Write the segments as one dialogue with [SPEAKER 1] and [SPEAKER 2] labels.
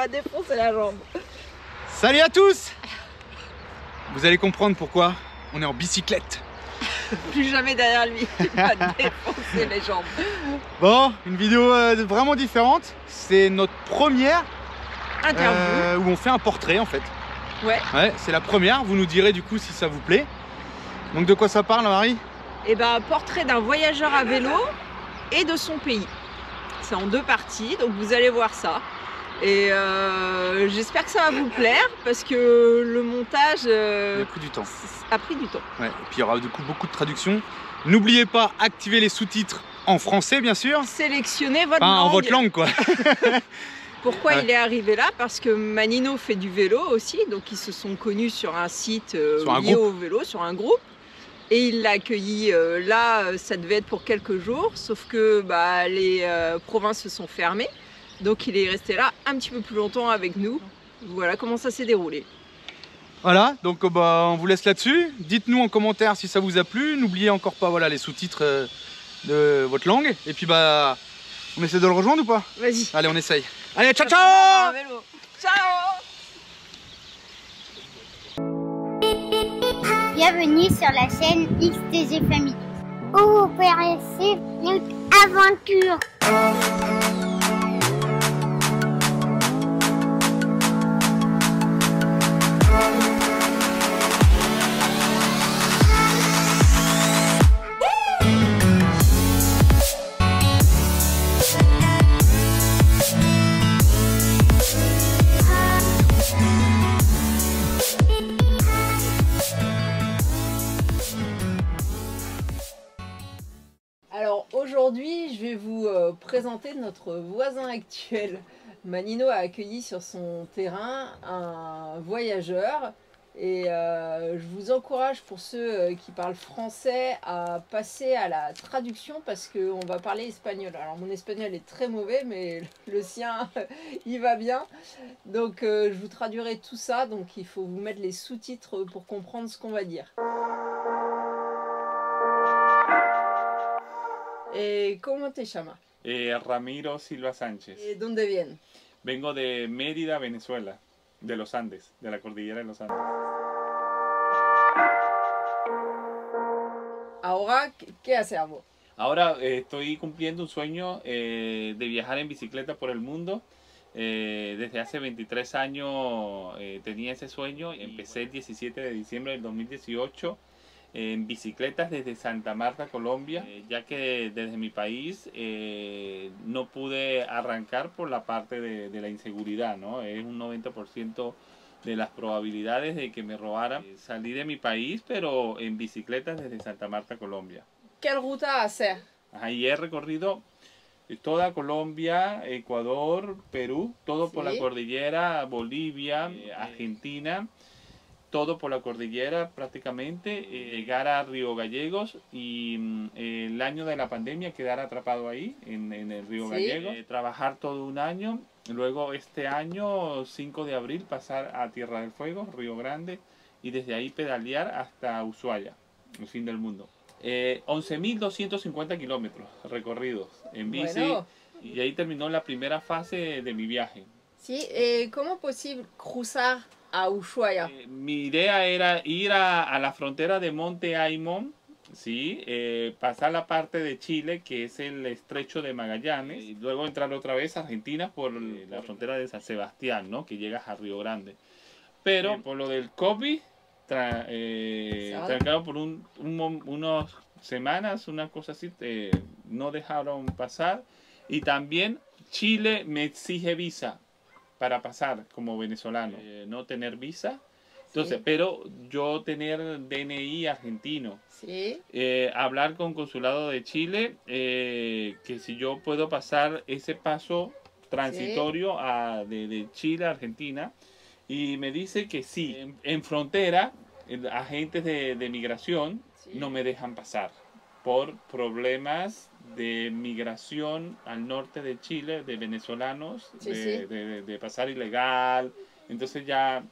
[SPEAKER 1] m'a défoncé la jambe.
[SPEAKER 2] Salut à tous. Vous allez comprendre pourquoi on est en bicyclette.
[SPEAKER 1] Plus jamais derrière lui, il m'a défoncé les jambes.
[SPEAKER 2] Bon, une vidéo vraiment différente. C'est notre première
[SPEAKER 1] Interview.
[SPEAKER 2] où on fait un portrait en fait.
[SPEAKER 1] Ouais.
[SPEAKER 2] Ouais, c'est la première. Vous nous direz du coup si ça vous plaît. Donc de quoi ça parle, Marie?
[SPEAKER 1] Et ben, portrait d'un voyageur à vélo et de son pays. C'est en deux parties, donc vous allez voir ça. Et j'espère que ça va vous plaire parce que le montage
[SPEAKER 2] Il a pris du temps.
[SPEAKER 1] a pris du temps.
[SPEAKER 2] Ouais, et puis il y aura du coup beaucoup de traductions. N'oubliez pas, activez les sous-titres en français bien sûr.
[SPEAKER 1] Sélectionnez votre
[SPEAKER 2] Enfin,
[SPEAKER 1] langue.
[SPEAKER 2] en votre langue quoi.
[SPEAKER 1] Pourquoi
[SPEAKER 2] Ouais.
[SPEAKER 1] il est arrivé là? Parce que Manino fait du vélo aussi, donc ils se sont connus sur un site
[SPEAKER 2] Sur un
[SPEAKER 1] lié
[SPEAKER 2] groupe.
[SPEAKER 1] au vélo, sur un groupe. Et il l'a accueilli là, ça devait être pour quelques jours, sauf que bah, les provinces se sont fermées. Donc il est resté là un petit peu plus longtemps avec nous. Voilà comment ça s'est déroulé.
[SPEAKER 2] Voilà, donc bah, on vous laisse là-dessus. Dites-nous en commentaire si ça vous a plu. N'oubliez encore pas voilà, les sous-titres de votre langue. Et puis bah, on essaie de le rejoindre ou pas?
[SPEAKER 1] Vas-y.
[SPEAKER 2] Allez, on essaye. Allez, ciao
[SPEAKER 1] À
[SPEAKER 2] ciao.
[SPEAKER 1] vélo. Ciao.
[SPEAKER 3] Bienvenue sur la chaîne XTG Family, où vous pourrez suivre notre aventure.
[SPEAKER 1] Alors aujourd'hui, je vais vous présenter notre voisin actuel. Manino a accueilli sur son terrain un voyageur et je vous encourage pour ceux qui parlent français à passer à la traduction parce qu'on va parler espagnol. Alors mon espagnol est très mauvais mais le sien il va bien. Donc je vous traduirai tout ça, donc il faut vous mettre les sous-titres pour comprendre ce qu'on va dire. ¿Cómo te llamas?
[SPEAKER 4] Ramiro Silva Sánchez.
[SPEAKER 1] ¿De dónde vienes?
[SPEAKER 4] Vengo de Mérida, Venezuela, de los Andes, de la cordillera de los Andes.
[SPEAKER 1] Ahora, ¿qué haces vos?
[SPEAKER 4] Ahora estoy cumpliendo un sueño de viajar en bicicleta por el mundo. Desde hace 23 años tenía ese sueño. Empecé el 17 de diciembre del 2018 en bicicletas desde Santa Marta, Colombia, ya que desde mi país no pude arrancar por la parte de la inseguridad, ¿no? Es un 90% de las probabilidades de que me robaran. Salí de mi país, pero en bicicletas desde Santa Marta, Colombia.
[SPEAKER 1] ¿Qué ruta haces?
[SPEAKER 4] Ahí he recorrido toda Colombia, Ecuador, Perú, todo por la cordillera, Bolivia, Argentina. Todo por la cordillera prácticamente, llegar a Río Gallegos y el año de la pandemia quedar atrapado ahí en el Río Gallegos, trabajar todo un año, luego este año 5 de abril pasar a Tierra del Fuego, Río Grande, y desde ahí pedalear hasta Ushuaia, el fin del mundo. 11.250 kilómetros recorridos en bici. Bueno. Y ahí terminó la primera fase de mi viaje.
[SPEAKER 1] Sí, ¿cómo es posible cruzar a Ushuaia?
[SPEAKER 4] Mi idea era ir a la frontera de Monte Aymón, ¿sí? Pasar la parte de Chile, que es el estrecho de Magallanes, y luego entrar otra vez a Argentina por la frontera de San Sebastián, ¿no? Que llegas a Río Grande. Pero por lo del COVID, trancado por unas semanas, una cosa así, no dejaron pasar. Y también Chile me exige visa para pasar como venezolano, no tener visa, entonces, pero yo tener DNI argentino, hablar con consulado de Chile, que si yo puedo pasar ese paso transitorio de Chile a Argentina, y me dice que sí, en frontera, agentes de migración no me dejan pasar por problemas de migración al norte de Chile, de venezolanos, de pasar ilegal. Entonces ya,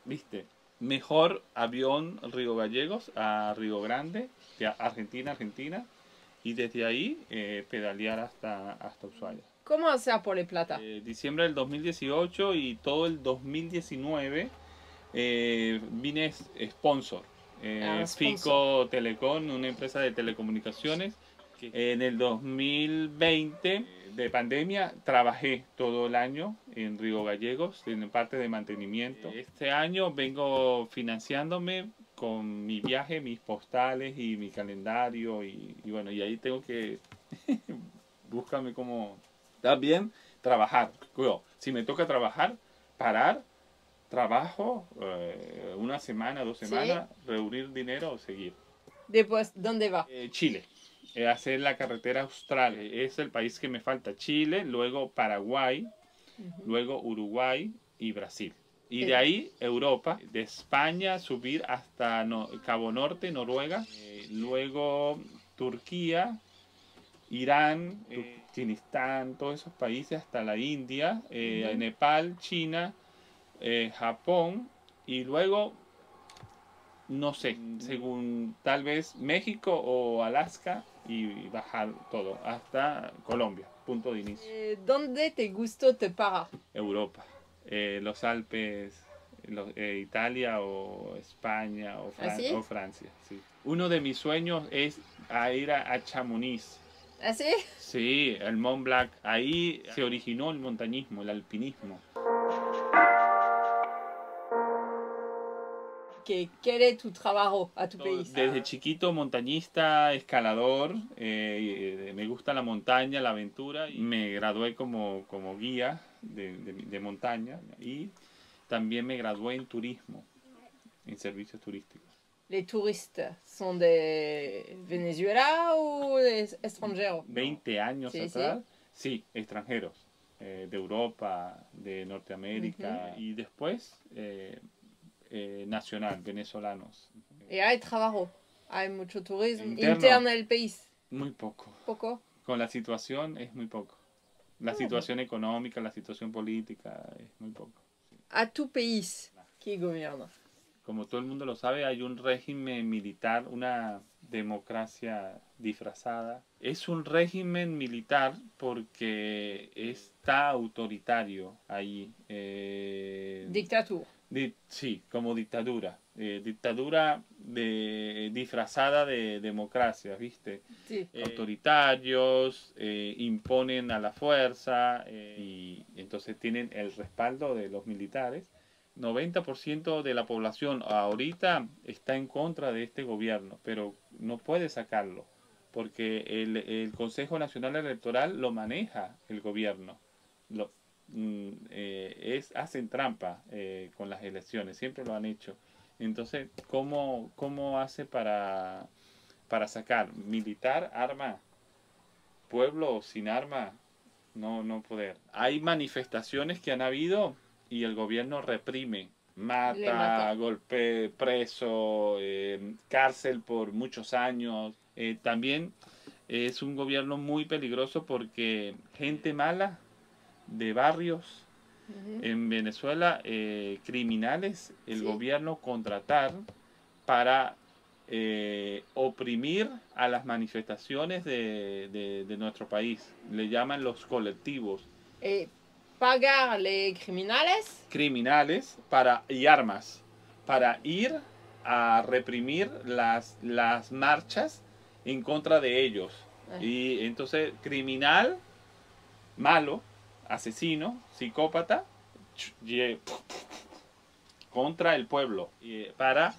[SPEAKER 4] viste, mejor avión Río Gallegos a Río Grande, Argentina, y desde ahí pedalear hasta Ushuaia.
[SPEAKER 1] ¿Cómo hacer por el plata?
[SPEAKER 4] Diciembre del 2018 y todo el 2019 vine sponsor.
[SPEAKER 1] Sponsor.
[SPEAKER 4] Fico Telecom, una empresa de telecomunicaciones. En el 2020 de pandemia trabajé todo el año en Río Gallegos en parte de mantenimiento. Este año vengo financiándome con mi viaje, mis postales y mi calendario y bueno, y ahí tengo que búscame cómo también trabajar. Si me toca trabajar, parar, trabajo, una semana, 2 semanas, reunir dinero o seguir.
[SPEAKER 1] Después, ¿dónde va?
[SPEAKER 4] Chile. Hacer la carretera austral. Es el país que me falta. Chile, luego Paraguay, luego Uruguay y Brasil. Y de ahí Europa, de España subir hasta Cabo Norte, Noruega, luego Turquía, Irán, Turkmenistán, todos esos países hasta la India, Nepal, China, Japón y luego no sé, según tal vez México o Alaska y bajar todo hasta Colombia, punto de inicio.
[SPEAKER 1] ¿Dónde te gustó te para?
[SPEAKER 4] Europa, los Alpes, Italia o España o,
[SPEAKER 1] ¿Ah, sí?
[SPEAKER 4] o Francia. Sí. Uno de mis sueños es ir a Chamonix.
[SPEAKER 1] ¿Ah, sí?
[SPEAKER 4] Sí, el Mont Blanc. Ahí se originó el montañismo, el alpinismo.
[SPEAKER 1] ¿Qué quiere tu trabajo a tu país?
[SPEAKER 4] Desde chiquito montañista, escalador, me gusta la montaña, la aventura. Me gradué como guía de montaña y también me gradué en turismo, en servicios turísticos.
[SPEAKER 1] ¿Les turistas son de Venezuela o de extranjeros?
[SPEAKER 4] 20 años
[SPEAKER 1] Sí,
[SPEAKER 4] atrás, sí, extranjeros, de Europa, de Norteamérica y después nacional, venezolanos.
[SPEAKER 1] ¿Y hay trabajo? ¿Hay mucho turismo
[SPEAKER 4] Interno.
[SPEAKER 1] interno del país?
[SPEAKER 4] Muy poco.
[SPEAKER 1] ¿Poco?
[SPEAKER 4] Con la situación es muy poco. La situación económica, la situación política es muy poco.
[SPEAKER 1] ¿A tu país qui gobierna?
[SPEAKER 4] Como todo el mundo lo sabe, hay un régimen militar, una democracia disfrazada. Es un régimen militar porque está autoritario ahí.
[SPEAKER 1] Dictatura.
[SPEAKER 4] Sí, como dictadura. Dictadura disfrazada de democracia, ¿viste?
[SPEAKER 1] Sí.
[SPEAKER 4] Autoritarios, imponen a la fuerza y entonces tienen el respaldo de los militares. 90% de la población ahorita está en contra de este gobierno, pero no puede sacarlo porque el Consejo Nacional Electoral lo maneja el gobierno. Hacen trampa con las elecciones, siempre lo han hecho. Entonces, ¿cómo hace para sacar? Militar, arma, pueblo sin arma, no poder. Hay manifestaciones que han habido y el gobierno reprime, mata, golpea, preso, cárcel por muchos años. También es un gobierno muy peligroso porque gente mala de barrios en Venezuela, criminales, el gobierno contratar para oprimir a las manifestaciones de nuestro país. Le llaman los colectivos.
[SPEAKER 1] ¿Pagarle criminales?
[SPEAKER 4] Criminales y armas para ir a reprimir las marchas en contra de ellos. Y entonces, criminal, malo, asesino, psicópata, contra el pueblo, para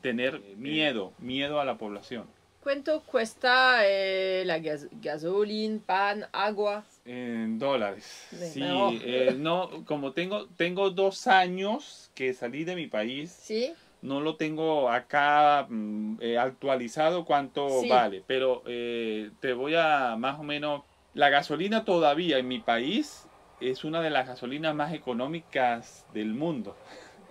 [SPEAKER 4] tener miedo a la población.
[SPEAKER 1] ¿Cuánto cuesta la gasolina, pan, agua?
[SPEAKER 4] En dólares. Sí,
[SPEAKER 1] No.
[SPEAKER 4] como tengo 2 años que salí de mi país,
[SPEAKER 1] ¿Sí?
[SPEAKER 4] no lo tengo acá actualizado cuánto vale, pero te voy a más o menos. La gasolina todavía en mi país es una de las gasolinas más económicas del mundo.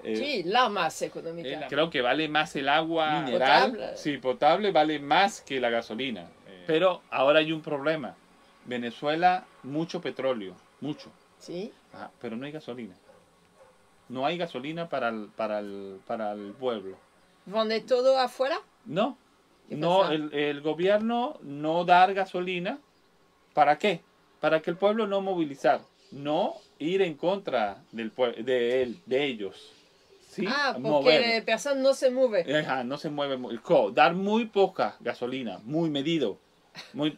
[SPEAKER 1] Sí, la más económica.
[SPEAKER 4] Creo que vale más el agua mineral.
[SPEAKER 1] Potable.
[SPEAKER 4] Sí, potable vale más que la gasolina. Pero ahora hay un problema. Venezuela, mucho petróleo, mucho.
[SPEAKER 1] Sí.
[SPEAKER 4] Pero no hay gasolina. No hay gasolina para el pueblo.
[SPEAKER 1] ¿Vende todo afuera?
[SPEAKER 4] No, el gobierno no da gasolina. ¿Para qué? para que el pueblo no movilizar, no ir en contra de ellos. ¿Sí?
[SPEAKER 1] Ah, porque
[SPEAKER 4] Mover.
[SPEAKER 1] les personnes no se mueven.
[SPEAKER 4] Ajá, no se mueve. Dar muy poca gasolina, muy medido.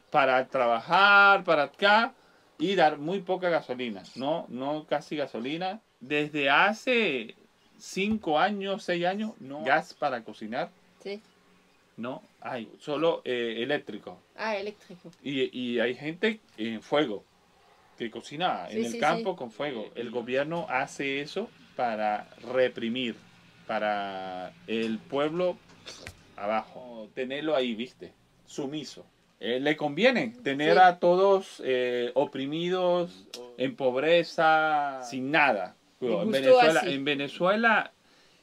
[SPEAKER 4] Para trabajar, para acá, y dar muy poca gasolina. No casi gasolina. Desde hace 5 años, 6 años, no gas para cocinar.
[SPEAKER 1] Sí.
[SPEAKER 4] No hay, solo eléctrico.
[SPEAKER 1] Ah, eléctrico.
[SPEAKER 4] Y hay gente en fuego, que cocina
[SPEAKER 1] Sí,
[SPEAKER 4] en el
[SPEAKER 1] sí,
[SPEAKER 4] campo
[SPEAKER 1] sí.
[SPEAKER 4] con fuego. El gobierno hace eso para reprimir, para el pueblo abajo. Tenerlo ahí, ¿viste? Sumiso. Le conviene tener
[SPEAKER 1] Sí.
[SPEAKER 4] a todos oprimidos, en pobreza, sin nada.
[SPEAKER 1] Les gustó así.
[SPEAKER 4] En Venezuela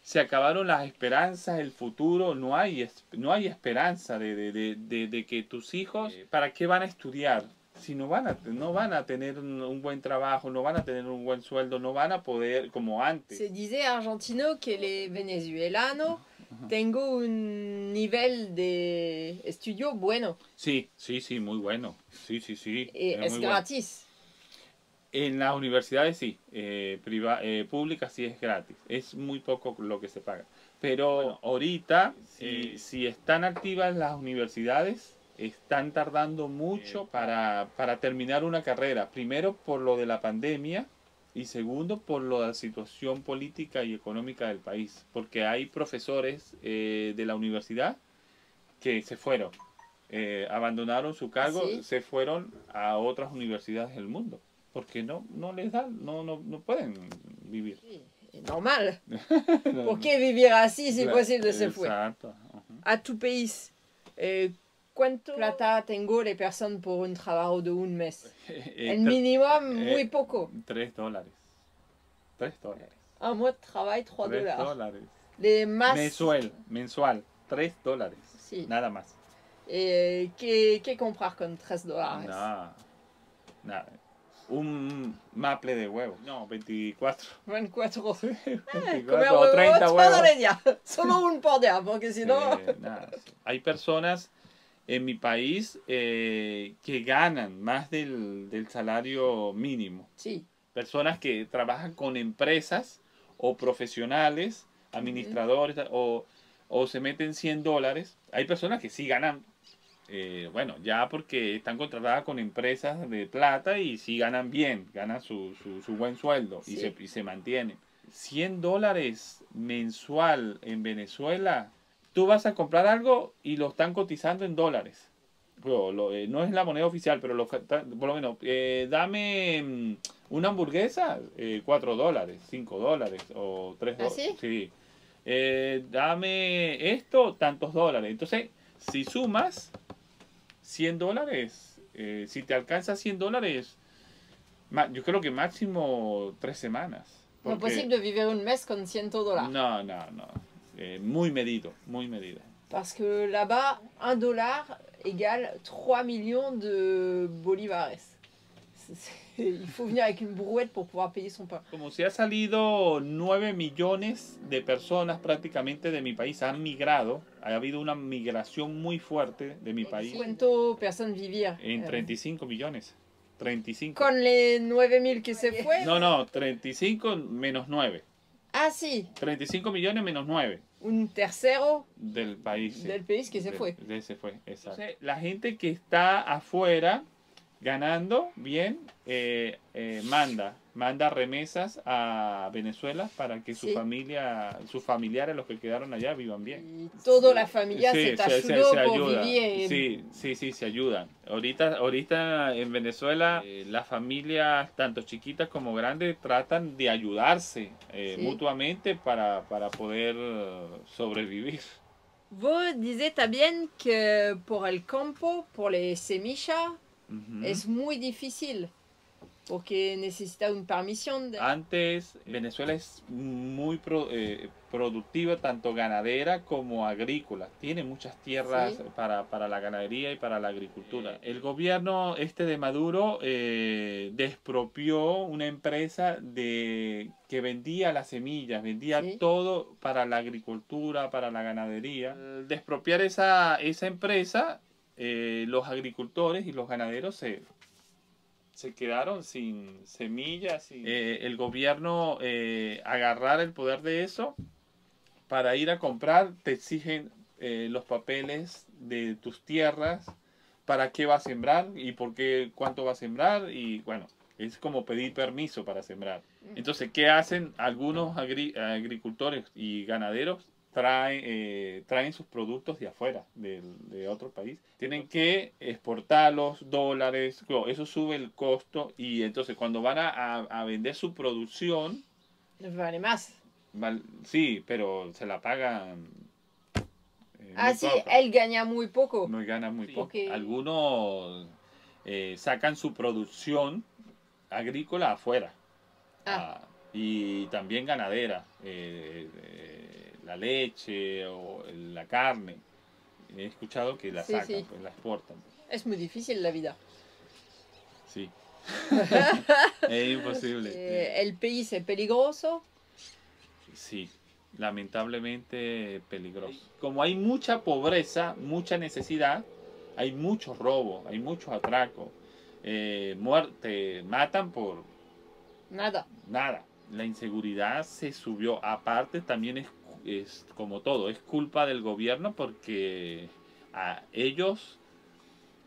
[SPEAKER 4] se acabaron las esperanzas, el futuro, no hay esperanza de que tus hijos, ¿para qué van a estudiar? Si no van a tener un buen trabajo, no van a tener un buen sueldo, no van a poder como antes.
[SPEAKER 1] Se dice argentino que los venezolanos tienen un nivel de estudio bueno.
[SPEAKER 4] Sí, muy bueno. Sí.
[SPEAKER 1] Y
[SPEAKER 4] muy
[SPEAKER 1] es
[SPEAKER 4] bueno.
[SPEAKER 1] gratis.
[SPEAKER 4] En las universidades sí, públicas sí es gratis. Es muy poco lo que se paga. Pero bueno, ahorita, si están activas las universidades, están tardando mucho para terminar una carrera. Primero por lo de la pandemia y segundo por lo de la situación política y económica del país. Porque hay profesores de la universidad que se fueron, abandonaron su cargo,
[SPEAKER 1] ¿Sí?
[SPEAKER 4] se fueron a otras universidades del mundo. Porque no les dan, no pueden vivir.
[SPEAKER 1] Sí, es normal. ¿Por qué vivir así si posible se fue?
[SPEAKER 4] Exacto.
[SPEAKER 1] A tu país, ¿cuánto plata tengo las personas por un trabajo de un mes? El mínimo, muy poco.
[SPEAKER 4] $3. $3.
[SPEAKER 1] Un mois de trabajo, $3.
[SPEAKER 4] $3.
[SPEAKER 1] Les más...
[SPEAKER 4] Mensual. $3.
[SPEAKER 1] Sí.
[SPEAKER 4] Nada más.
[SPEAKER 1] ¿Qué comprar con $3?
[SPEAKER 4] Nada. Un maple de huevo. No, 24.
[SPEAKER 1] 24.
[SPEAKER 4] Comer
[SPEAKER 1] Comer
[SPEAKER 4] o 30
[SPEAKER 1] huevos
[SPEAKER 4] huevos.
[SPEAKER 1] todo el día. Solo un por día, porque si no...
[SPEAKER 4] Nada. Hay personas en mi país que ganan más del salario mínimo.
[SPEAKER 1] Sí.
[SPEAKER 4] Personas que trabajan con empresas o profesionales, administradores, o se meten $100. Hay personas que sí ganan, bueno, ya porque están contratadas con empresas de plata y sí ganan bien, ganan su buen sueldo.
[SPEAKER 1] Sí.
[SPEAKER 4] Y se mantienen. $100 mensual en Venezuela, tú vas a comprar algo y lo están cotizando en dólares. No es la moneda oficial, pero por lo menos, dame una hamburguesa, $4, $5 o $3.
[SPEAKER 1] ¿Ah, sí?
[SPEAKER 4] Sí. Dame esto, tantos dólares. Entonces, si sumas $100, si te alcanza $100, yo creo que máximo 3 semanas.
[SPEAKER 1] No es posible vivir un mes con $100.
[SPEAKER 4] No. Muy medido, muy medido.
[SPEAKER 1] Parce que là-bas, $1 égale 3 millions de bolívares. Il faut venir avec une brouette pour pouvoir payer son pain.
[SPEAKER 4] Como se ha salido 9 millones de personas prácticamente de mi país, han migrado, ha habido una migración muy fuerte de mi país.
[SPEAKER 1] ¿Cuántas personas vivían?
[SPEAKER 4] En 35 millones. 35.
[SPEAKER 1] Con les 9.000 que se fue.
[SPEAKER 4] No, 35 menos 9.
[SPEAKER 1] Ah, sí.
[SPEAKER 4] 35 millones menos 9.
[SPEAKER 1] Un tercero
[SPEAKER 4] Del país. Sí.
[SPEAKER 1] del país que se fue.
[SPEAKER 4] Se fue, exacto. Entonces, la gente que está afuera ganando bien, manda remesas a Venezuela para que
[SPEAKER 1] Sí.
[SPEAKER 4] sus familiares, los que quedaron allá, vivan bien.
[SPEAKER 1] Y toda la familia
[SPEAKER 4] Sí,
[SPEAKER 1] se ayudó por
[SPEAKER 4] ayuda.
[SPEAKER 1] vivir.
[SPEAKER 4] Sí, se ayudan. Ahorita en Venezuela, las familias, tanto chiquitas como grandes, tratan de ayudarse
[SPEAKER 1] Sí.
[SPEAKER 4] mutuamente para poder sobrevivir.
[SPEAKER 1] Vos disiez también que por el campo, por las semillas,
[SPEAKER 4] Ujú.
[SPEAKER 1] es muy difícil. Porque necesita una permisión.
[SPEAKER 4] Antes, Venezuela es muy productiva, tanto ganadera como agrícola. Tiene muchas tierras
[SPEAKER 1] Sí.
[SPEAKER 4] para la ganadería y para la agricultura. El gobierno de Maduro despropió una empresa que vendía las semillas, vendía
[SPEAKER 1] Sí.
[SPEAKER 4] todo para la agricultura, para la ganadería. Al despropiar esa empresa, los agricultores y los ganaderos se se quedaron sin semillas. El gobierno agarrar el poder de eso, para ir a comprar te exigen los papeles de tus tierras, para qué va a sembrar y por qué, cuánto va a sembrar, y bueno, es como pedir permiso para sembrar. Entonces, ¿qué hacen algunos agricultores y ganaderos? Traen sus productos de afuera, de otro país. Tienen que exportarlos, dólares, eso sube el costo, y entonces cuando van a vender su producción...
[SPEAKER 1] Vale más.
[SPEAKER 4] Sí, pero se la pagan...
[SPEAKER 1] sí, él gana muy poco.
[SPEAKER 4] No gana muy poco.
[SPEAKER 1] Okay.
[SPEAKER 4] Algunos sacan su producción agrícola afuera. Y también ganadera. La leche o la carne. He escuchado que la sacan, pues la exportan.
[SPEAKER 1] Es muy difícil la vida.
[SPEAKER 4] Sí. Es imposible.
[SPEAKER 1] ¿El país es peligroso?
[SPEAKER 4] Sí, lamentablemente peligroso. Como hay mucha pobreza, mucha necesidad, hay mucho robo, hay mucho atraco. Muerte, matan por...
[SPEAKER 1] Nada.
[SPEAKER 4] La inseguridad se subió. Aparte también es como todo, es culpa del gobierno, porque ellos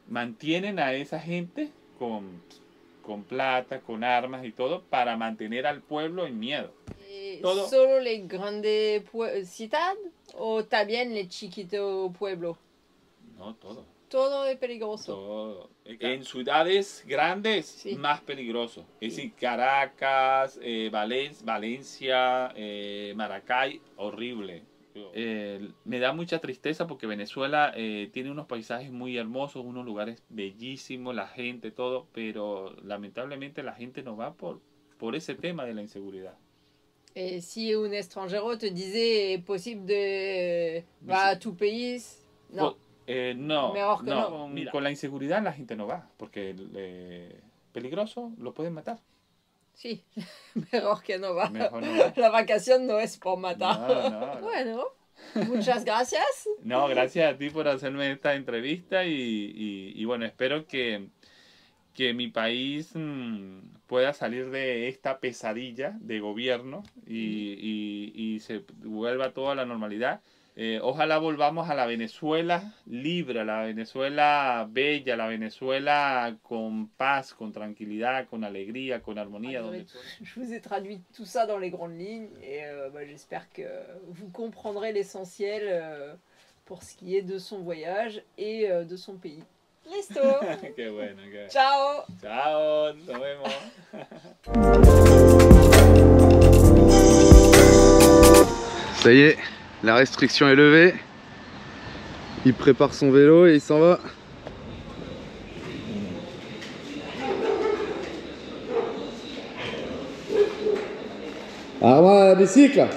[SPEAKER 4] mantienen a esa gente con plata, con armas y todo, para mantener al pueblo en miedo. Todo.
[SPEAKER 1] ¿Solo las grandes ciudades o también los chiquitos pueblos?
[SPEAKER 4] No, todo.
[SPEAKER 1] Todo es peligroso.
[SPEAKER 4] Todo. En ciudades grandes, más peligroso. Es decir, Caracas, Valencia, Maracay, horrible. Me da mucha tristeza porque Venezuela tiene unos paisajes muy hermosos, unos lugares bellísimos, la gente, todo, pero lamentablemente la gente no va por ese tema de la inseguridad.
[SPEAKER 1] Si un extranjero te dice, ¿es posible de va a tu país? No.
[SPEAKER 4] No. Mira, con la inseguridad la gente no va, porque peligroso, lo pueden matar.
[SPEAKER 1] Sí, mejor que no va.
[SPEAKER 4] Mejor no va.
[SPEAKER 1] La vacación no es por matar.
[SPEAKER 4] No.
[SPEAKER 1] Bueno, muchas gracias.
[SPEAKER 4] No, gracias a ti por hacerme esta entrevista, y bueno, espero que mi país pueda salir de esta pesadilla de gobierno y se vuelva todo a la normalidad. Ojalá volvamos a la Venezuela libre, a la Venezuela bella, a la Venezuela con paz, con tranquilidad, con alegría, con armonía.
[SPEAKER 1] Je vous ai traduit tout ça dans les grandes lignes, et j'espère que vous comprendrez l'essentiel pour ce qui est de son voyage et de son pays. Listo.
[SPEAKER 4] Qué bueno.
[SPEAKER 1] Chao.
[SPEAKER 4] Chao, nos vemos.
[SPEAKER 2] Ça y est, la restriction est levée. Il prépare son vélo et il s'en va. Arma la bicycle.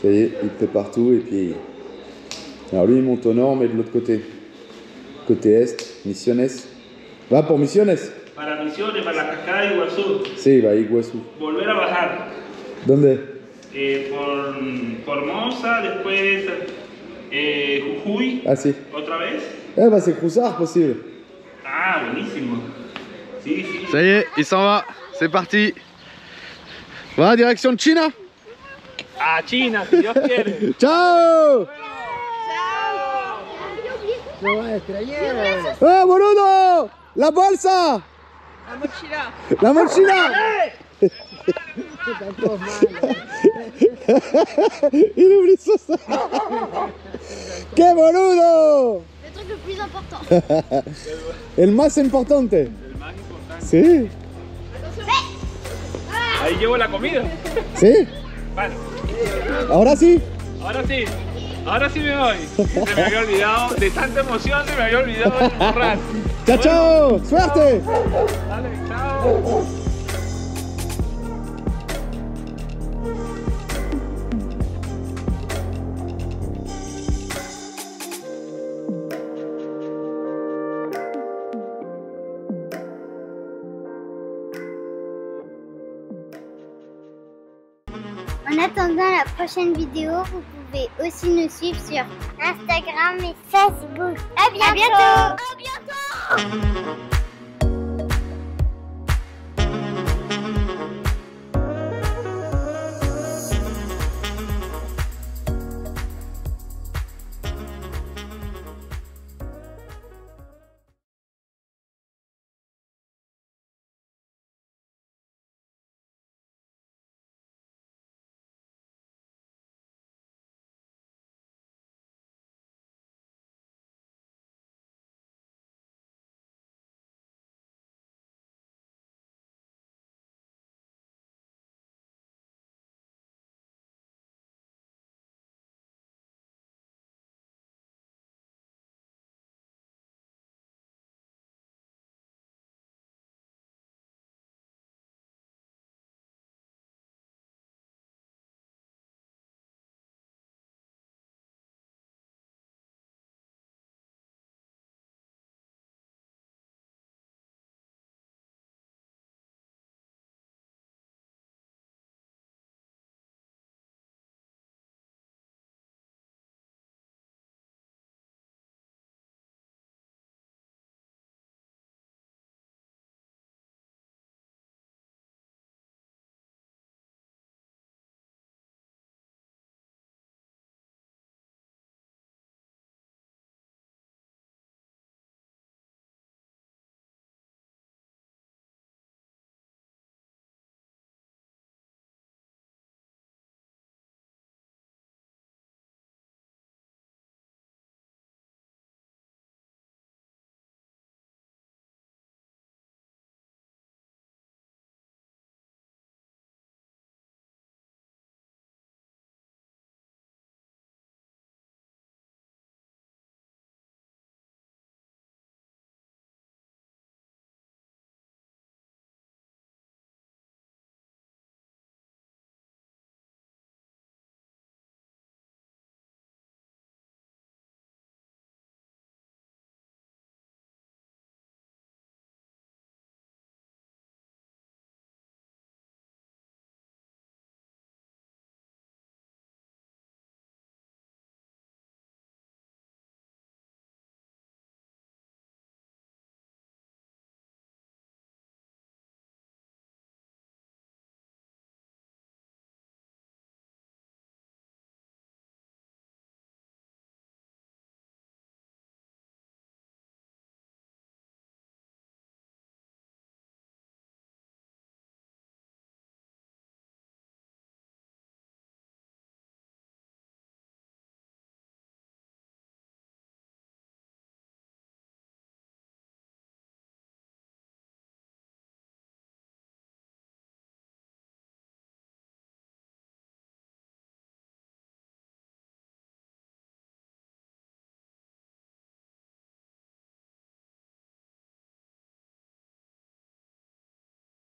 [SPEAKER 2] Ça y est, il prépare tout et puis... Alors lui il monte au nord mais de l'autre côté. Côté est, Misiones. Va por Misiones.
[SPEAKER 5] Para Misiones, para la cascada de Iguazú.
[SPEAKER 2] Sí, va a Iguazú.
[SPEAKER 5] Volver a bajar.
[SPEAKER 2] ¿Dónde?
[SPEAKER 5] Por Moza, después Jujuy.
[SPEAKER 2] Ah sí.
[SPEAKER 5] ¿Otra vez?
[SPEAKER 2] Bah c'est cruzar posible.
[SPEAKER 5] Ah, buenísimo. Sí.
[SPEAKER 2] Ça y est, il s'en va. C'est parti. Va, direction China.
[SPEAKER 5] A China, si Dios quiere.
[SPEAKER 2] Ciao. ¡Eh, boludo! ¡La bolsa!
[SPEAKER 1] La mochila.
[SPEAKER 2] ¡La mochila! Il oublie ça. ¡Qué boludo!
[SPEAKER 3] Le truc le plus important.
[SPEAKER 2] El más importante.
[SPEAKER 4] El más importante.
[SPEAKER 2] Sí.
[SPEAKER 5] Ahí llevo la comida.
[SPEAKER 2] Sí.
[SPEAKER 5] Bueno,
[SPEAKER 2] Ahora sí.
[SPEAKER 5] ahora sí me voy. Se me había olvidado, de tanta emoción se me había olvidado el morral.
[SPEAKER 2] Chao, chao. Suerte.
[SPEAKER 5] Dale, chao.
[SPEAKER 3] En attendant la prochaine vidéo, vous pouvez aussi nous suivre sur Instagram et Facebook. À bientôt. À bientôt.